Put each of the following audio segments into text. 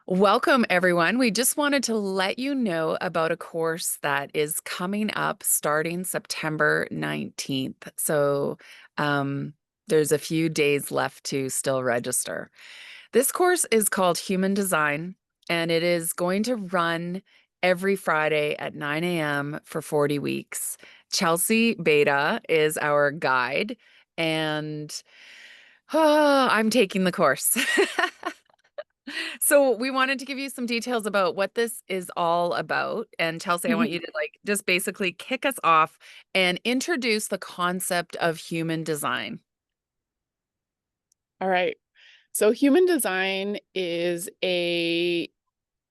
Welcome, everyone. We just wanted to let you know about a course that is coming up starting September 19th. Um, there's a few days left to still register. This course is called Human Design, and it is going to run every Friday at 9 a.m. for 40 weeks. Chelsey Beda is our guide, and I'm taking the course. So we wanted to give you some details about what this is all about. And Chelsey, I want you Mhm. to just basically kick us off and introduce the concept of human design. All right. So human design is a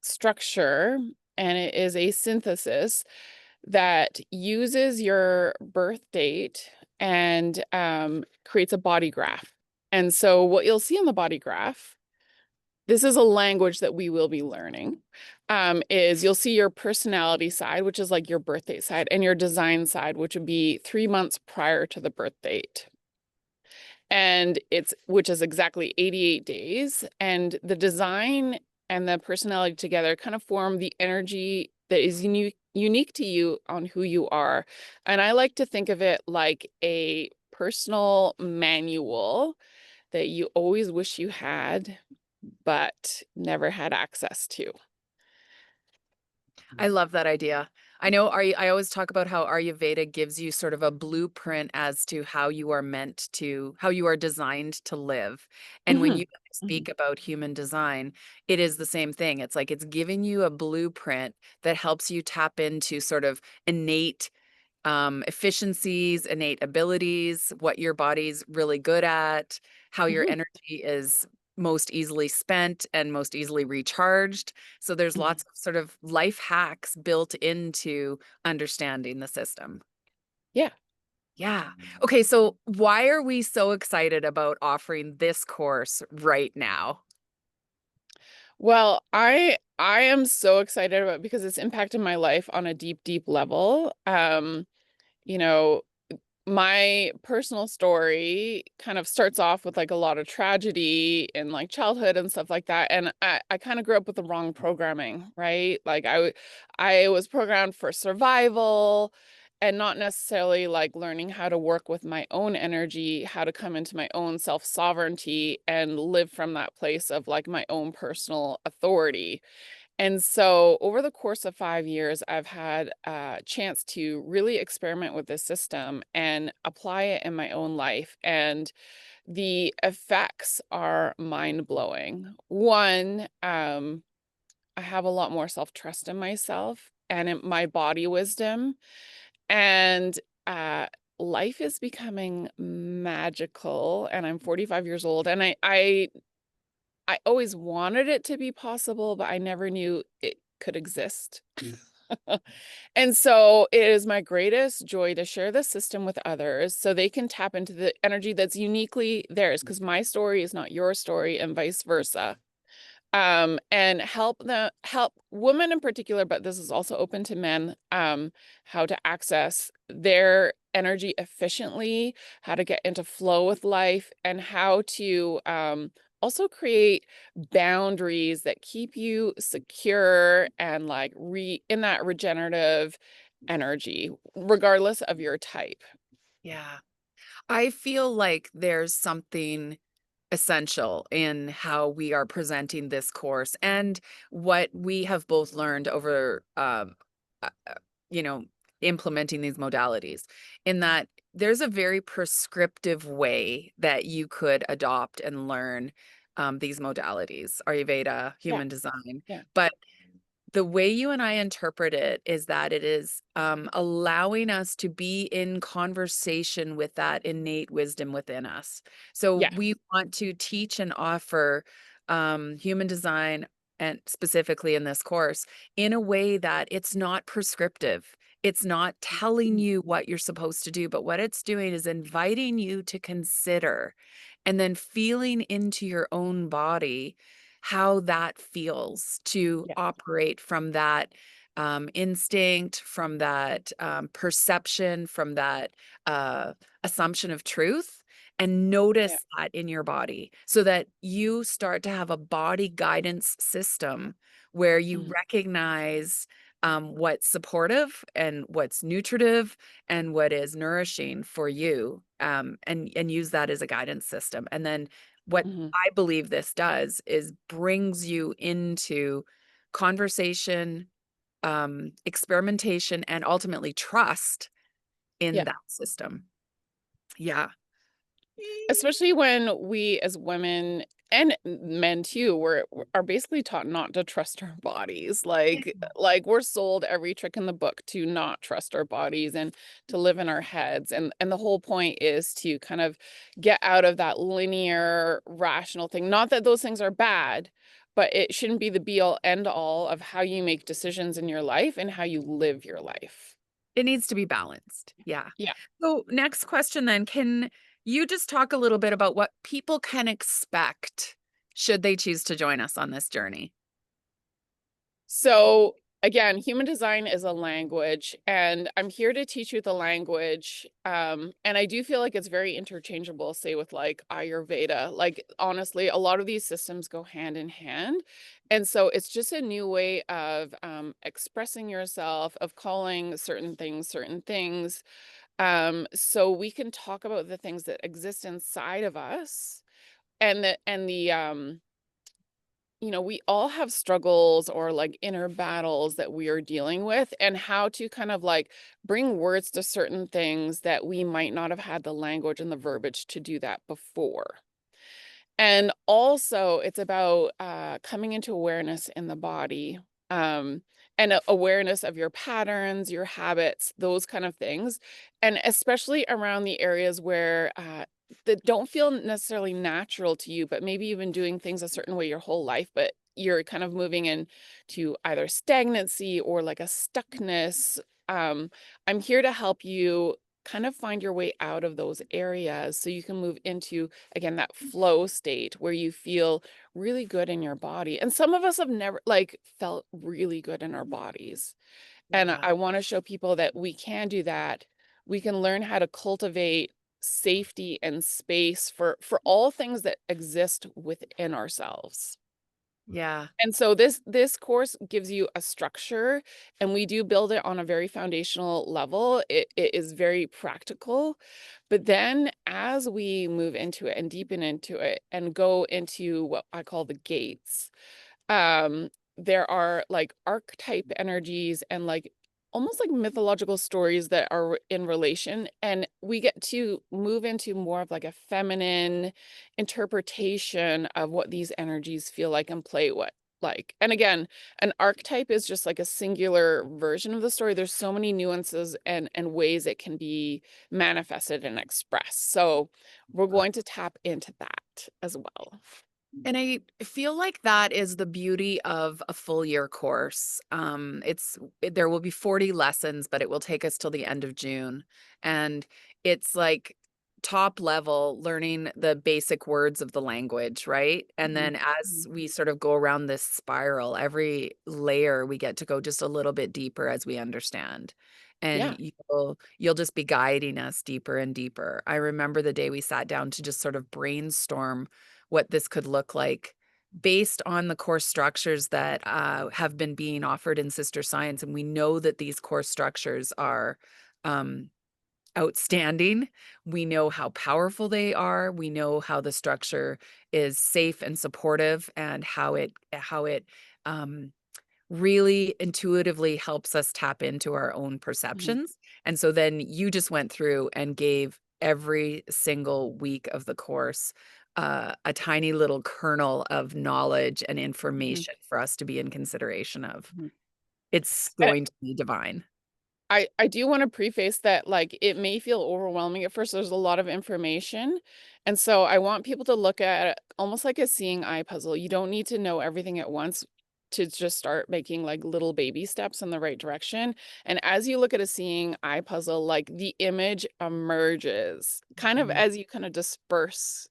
structure and it is a synthesis that uses your birth date and creates a body graph. And so what you'll see on the body graph, this is a language that we will be learning, is you'll see your personality side, which is like your birth date side, and your design side, which would be 3 months prior to the birth date. And it's which is exactly 88 days, and the design and the personality together kind of form the energy that is unique to you on who you are. And I like to think of it like a personal manual that you always wish you had but never had access to. I love that idea. I always talk about how Ayurveda gives you sort of a blueprint as to how you are designed to live. And when you Mhm. speak about human design, it is the same thing. It's like it's giving you a blueprint that helps you tap into sort of innate efficiencies, innate abilities, what your body's really good at, how your Mhm. energy is most easily spent and most easily recharged. So there's Mhm. lots of sort of life hacks built into understanding the system. Yeah. Yeah. Okay, so why are we so excited about offering this course right now? Well, I am so excited about it because it's impacted my life on a deep, deep level. You know, my personal story kind of starts off with like a lot of tragedy in like childhood and stuff like that. And I kind of grew up with the wrong programming, right? I was programmed for survival and not necessarily like learning how to work with my own energy, how to come into my own self-sovereignty and live from that place of like my own personal authority. And so over the course of 5 years, I've had a chance to really experiment with this system and apply it in my own life. And the effects are mind blowing. One, I have a lot more self trust in myself and in my body wisdom. And uh, life is becoming magical. And I'm 45 years old. And I always wanted it to be possible, but I never knew it could exist. And so it is my greatest joy to share this system with others so they can tap into the energy that's uniquely theirs, because my story is not your story and vice versa. And help women in particular, but this is also open to men, how to access their energy efficiently, how to get into flow with life, and how to also create boundaries that keep you secure and like in that regenerative energy, regardless of your type. Yeah. I feel like there's something essential in how we are presenting this course and what we have both learned over uh, uh, you know implementing these modalities, in that there's a very prescriptive way that you could adopt and learn these modalities, Ayurveda, Yeah, human design. yeah, But the way you and I interpret it is that it is allowing us to be in conversation with that innate wisdom within us. So yes, we want to teach and offer human design, and specifically in this course, in a way that it's not prescriptive. It's not telling you what you're supposed to do, but what it's doing is inviting you to consider and then feeling into your own body how that feels to yeah, operate from that instinct, from that perception, from that assumption of truth, and Yeah. notice that in your body so that you start to have a body guidance system where you Mhm. recognize what's supportive and what's nutritive and what is nourishing for you, and use that as a guidance system. And then what Mhm. I believe this does is brings you into conversation, experimentation, and ultimately trust in Yeah. that system. Yeah. Especially when we as women and men too, are basically taught not to trust our bodies. Like we're sold every trick in the book to not trust our bodies and to live in our heads. And the whole point is to kind of get out of that linear rational thing. Not that those things are bad, but it shouldn't be the be all end all of how you make decisions in your life and how you live your life. It needs to be balanced. Yeah. Yeah. So, next question then, can you just talk a little bit about what people can expect should they choose to join us on this journey? So again, human design is a language, and I'm here to teach you the language. And I do feel like it's very interchangeable, say with like Ayurveda. Like honestly, a lot of these systems go hand in hand. And so it's just a new way of expressing yourself, of calling certain things certain things. So we can talk about the things that exist inside of us and the we all have struggles or like inner battles that we are dealing with, and how to kind of like bring words to certain things that we might not have had the language and the verbiage to do that before. And also, it's about coming into awareness in the body, um, and awareness of your patterns, your habits, those kind of things. And especially around the areas where that don't feel necessarily natural to you, but maybe you've been doing things a certain way your whole life, but you're kind of moving into either stagnancy or like a stuckness. Um, I'm here to help you kind of find your way out of those areas so you can move into again that flow state where you feel really good in your body. And some of us have never like felt really good in our bodies, and I Yeah. want to show people that we can do that. We can learn how to cultivate safety and space for all things that exist within ourselves. Yeah. And so this course gives you a structure, and we do build it on a very foundational level. It is very practical. But then as we move into it and deepen into it and go into what I call the gates, um, there are like archetype energies and like almost like mythological stories that are in relation, and we get to move into more of like a feminine interpretation of what these energies feel like and play what like. And again, an archetype is just like a singular version of the story. There's so many nuances and ways it can be manifested and expressed. So we're going to tap into that as well. And I feel like that is the beauty of a full year course. There will be 40 lessons, but it will take us till the end of June. And it's like top level learning the basic words of the language, right? And Mhm, then as mhm. we sort of go around this spiral, every layer we get to go just a little bit deeper as we understand. And Yeah. you'll just be guiding us deeper and deeper. I remember the day we sat down to just sort of brainstorm what this could look like based on the core structures that have been being offered in Sister Science. And we know that these core structures are um, outstanding. We know how powerful they are. We know how the structure is safe and supportive, and how it um, really intuitively helps us tap into our own Mhm, perceptions. And so then you just went through and gave every single week of the course a tiny little kernel of knowledge and mhm, information for us to be in consideration of. mhm. It's And going to be divine. I do wanna preface that, like, it may feel overwhelming at first, there's a lot of information, and so I want people to look at it almost like a seeing eye puzzle. You don't need to know everything at once to just start making, like, little baby steps in the right direction, and as you look at a seeing eye puzzle, like, the image emerges, kind of Mhm. as you kinda disperse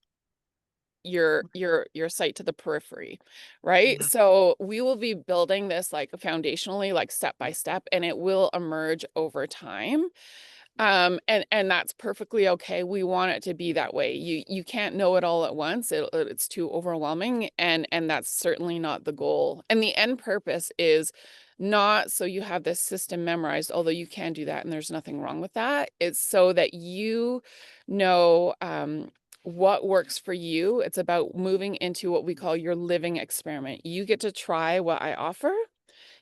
your sight to the periphery, right? Yeah. So we will be building this like foundationally, like step by step, and it will emerge over time. And that's perfectly okay. We want it to be that way. You can't know it all at once. It's too overwhelming, and that's certainly not the goal. And the end purpose is not so you have this system memorized, although you can do that and there's nothing wrong with that. It's so that you know what works for you. It's about moving into what we call your living experiment. You get to try what I offer.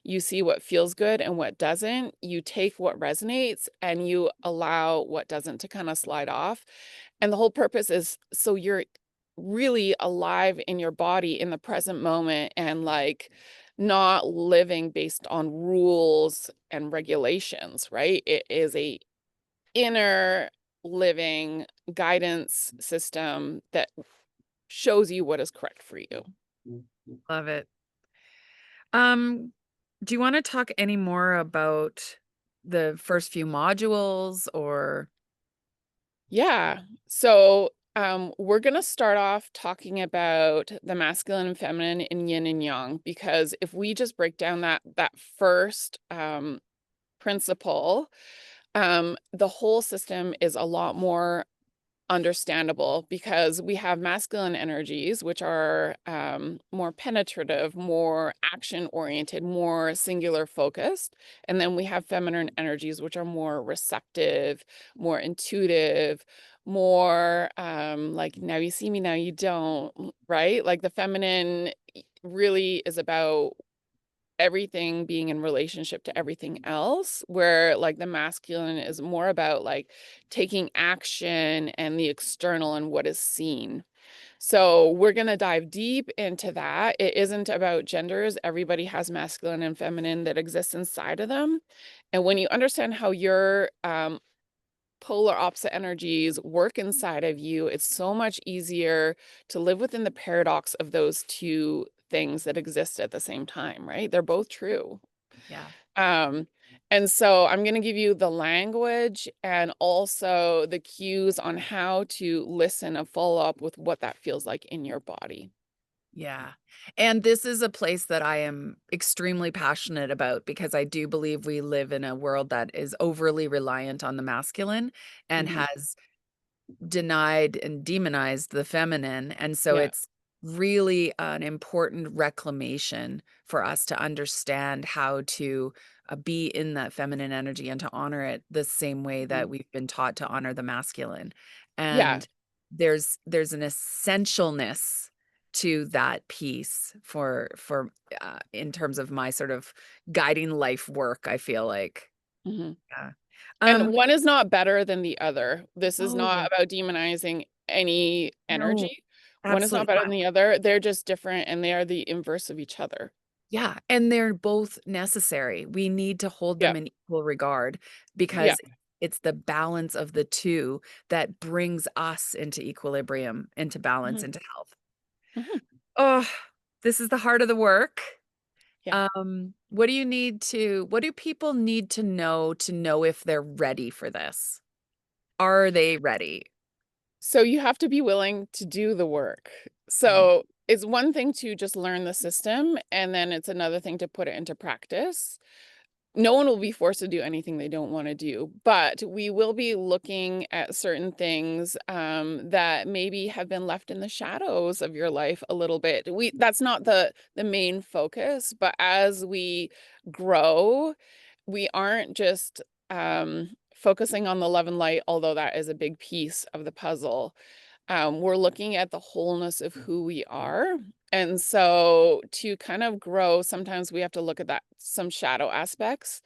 You see what feels good and what doesn't. You take what resonates and you allow what doesn't to kind of slide off. And the whole purpose is so you're really alive in your body in the present moment and like not living based on rules and regulations, right? It is a inner living guidance system that shows you what is correct for you. Love it. Um, do you want to talk any more about the first few modules or Yeah. So, we're going to start off talking about the masculine and feminine in yin and yang, because if we just break down that first principle, the whole system is a lot more understandable because we have masculine energies, which are more penetrative, more action oriented, more singular focused. And then we have feminine energies, which are more receptive, more intuitive, more like now you see me, now you don't, right? Like the feminine really is about everything being in relationship to everything else, where like the masculine is more about like taking action and the external and what is seen. So we're going to dive deep into that. It isn't about genders. Everybody has masculine and feminine that exists inside of them. And when you understand how your polar opposite energies work inside of you, it's so much easier to live within the paradox of those two things that exist at the same time, right? They're both true. yeah. Um, and so I'm going to give you the language and also the cues on how to listen and follow up with what that feels like in your body. Yeah. And this is a place that I am extremely passionate about because I do believe we live in a world that is overly reliant on the masculine and Mhm. has denied and demonized the feminine. And so Yeah. it's really an important reclamation for us to understand how to be in that feminine energy and to honor it the same way that Mhm. we've been taught to honor the masculine. Yeah. And there's an essentialness to that piece for in terms of my sort of guiding life work, I feel like. Mhm. Yeah. And Um, one is not better than the other. This is not no, about demonizing any no, energy. One is not absolutely better not. than the other. They're just different and they are the inverse of each other. Yeah, and they're both necessary. We need to hold Yeah. them in equal regard Yeah. because it's the balance of the 2 that brings us into equilibrium, into balance, Mhm. into health. Mhm. Oh, this is the heart of the work. Yeah. What do people need to know if they're ready for this? Are they ready? So you have to be willing to do the work. Mhm. So it's one thing to just learn the system, and then it's another thing to put it into practice. No one will be forced to do anything they don't want to do, but we will be looking at certain things that maybe have been left in the shadows of your life a little bit. That's not the main focus, but as we grow, we aren't just focusing on the love and light, although that is a big piece of the puzzle. We're looking at the wholeness of who we are. And so to kind of grow, sometimes we have to look at that some shadow aspects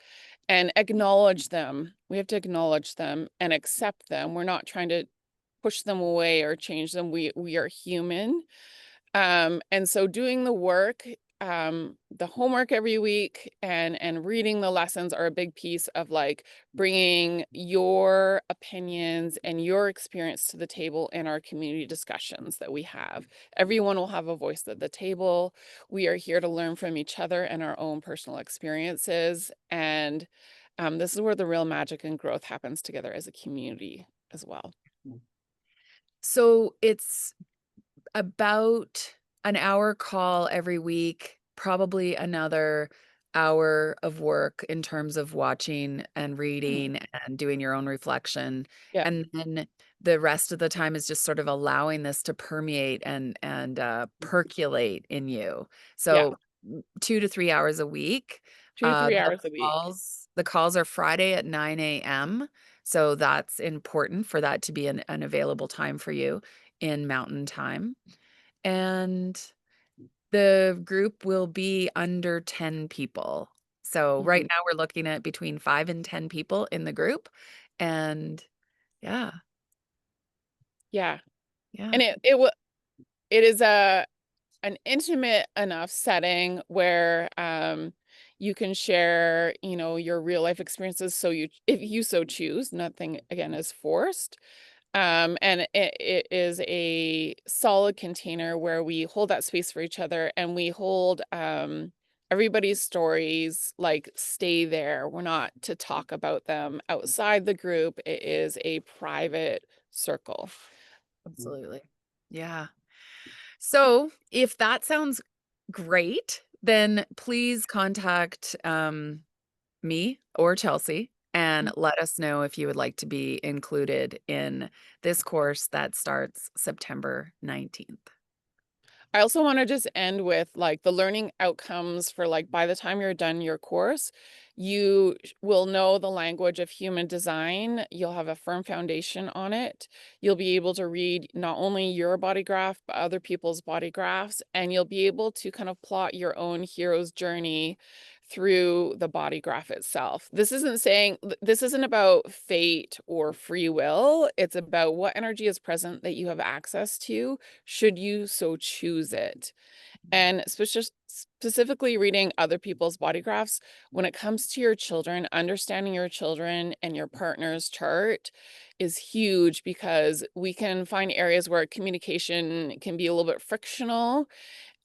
and acknowledge them. We have to acknowledge them and accept them. We're not trying to push them away or change them. We are human. And so doing the work, the homework every week and reading the lessons are a big piece of like bringing your opinions and your experience to the table in our community discussions that we have. Everyone will have a voice at the table. We are here to learn from each other and our own personal experiences. And this is where the real magic and growth happens together as a community as well. So, it's about an hour call every week, probably another hour of work in terms of watching and Mhm. reading and doing your own reflection. Yeah. And then the rest of the time is just sort of allowing this to permeate and percolate in you. Yeah. So 2 to 3 hours a week. 2 to 3 The hours a week. calls are Friday at 9 a.m. So that's important for that to be an available time for you in mountain time. And the group will be under 10 people. So right Mhm. now we're looking at between 5 and 10 people in the group, and yeah, Yeah. yeah, And it is a an intimate enough setting where, you can share, your real life experiences, so you if you so choose, nothing again is forced. And it is a solid container where we hold that space for each other, and we hold, everybody's stories, like, stay there. We're not to talk about them outside the group. It is a private circle. absolutely. Yeah. So if that sounds great, then please contact, me or Chelsea and let us know if you would like to be included in this course that starts September 19th. I also want to just end with like the learning outcomes for like by the time you're done your course, will know the language of human design. You'll have a firm foundation on it. You'll be able to read not only your body graph, but other people's body graphs, and you'll be able to kind of plot your own hero's journey through the body graph itself. This isn't about fate or free will. It's about what energy is present that you have access to should you so choose it. And specifically reading other people's body graphs, when it comes to your children, understanding your children and your partner's chart is huge because we can find areas where communication can be a little bit frictional,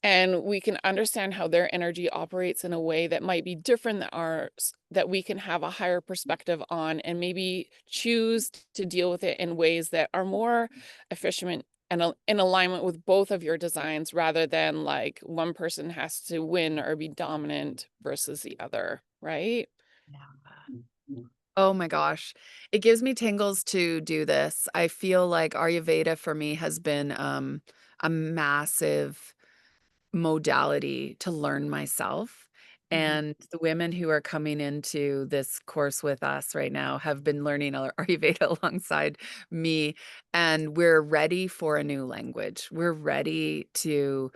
and we can understand how their energy operates in a way that might be different than ours, that we can have a higher perspective on and maybe choose to deal with it in ways that are more efficient and in alignment with both of your designs, rather than like one person has to win or be dominant versus the other, right? Yeah. Oh my gosh. It gives me tingles to do this. I feel like Ayurveda for me has been a massive modality to learn myself. Mhm. And the women who are coming into this course with us right now have been learning Ayurveda alongside me. And we're ready for a new language. We're ready to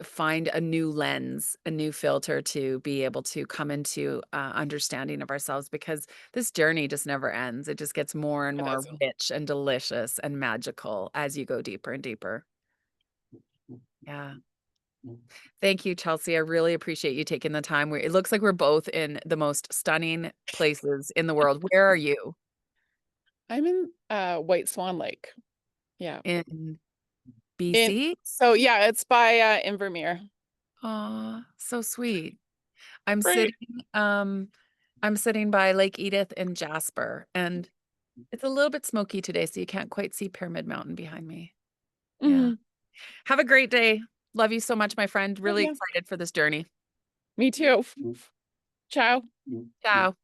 find a new lens, a new filter to be able to come into understanding of ourselves because this journey just never ends. It just gets more and It more doesn't. rich and delicious and magical as you go deeper and deeper. Yeah. Thank you, Chelsea. I really appreciate you taking the time. It looks like we're both in the most stunning places in the world. Where are you? I'm in White Swan Lake. Yeah. In In BC? So yeah, it's by Invermere. Aw, so sweet. I'm Great. sitting, um, I'm sitting by Lake Edith in Jasper, and it's a little bit smoky today, so you can't quite see Pyramid Mountain behind me. Yeah. Mhm. Have a great day. Love you so much, my friend. Oh Really yeah. excited for this journey. Me too. Ciao. Ciao.